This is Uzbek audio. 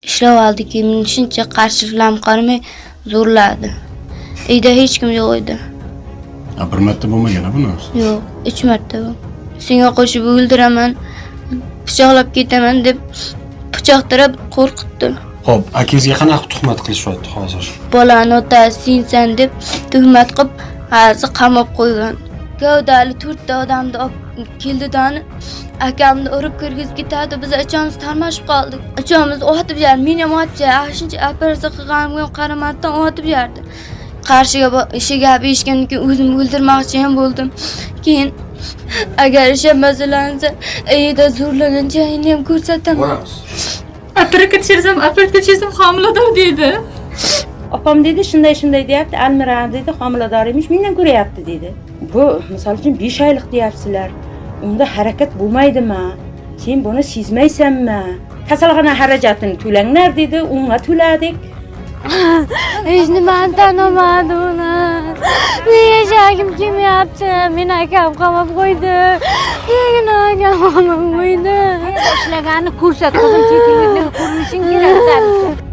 ishlab oldi-ki, meni shuncha qarshiliklarga qaramay zo'rladi. Uyda hech kim yo'q edi. Bir marta bo'lmagan buni? Yo'q, 3 marta. Senga qo'shib o'ldiraman, pichoqlab ketaman deb pichoqtirib qo'rqitdi. Xo'p, akangizga qanaqa tuhmat qilishyapti hozir? Bolani otasi sensan deb tuhmat qilib, hozir qamab qo'ygan. Gavdali 4 ta odamni olib keldi-dani, akamni urib kirgizib ketadi. Biz achamiz tarmashib qoldik. Achamiz otib yer, meni ham otdi. Shuncha operatsiya qilganimga qaramasdan otib yerdi. Qarshiga ishiga eshitgandan keyin o'zimni o'ldirmoqchi ham bo'ldim. Keyin agar ish masalansa, ayda zo'rlagan joyini ham ko'rsataman. Boramiz. Operatsiya kechirsam homilador deydi. Opam dedi, shunday deyapti, Almira dedi, homilador emish, mendan ko'ryapti dedi. Bu, misol uchun 5 oylik deyapsizlar. Unda harakat bo'lmaydimi? Sen buni sezmaysanmi? Kasalxona xarajatini to'langlar dedi, unga to'ladik. Hech nimani tanamadim uni. Men yashagim kelmayapti. Meni akam qamab qo'ydi. Meni akam qamab qo'ydi. Ishlaganini ko'rsat, qizim, chetingizga ko'rinishing kerak.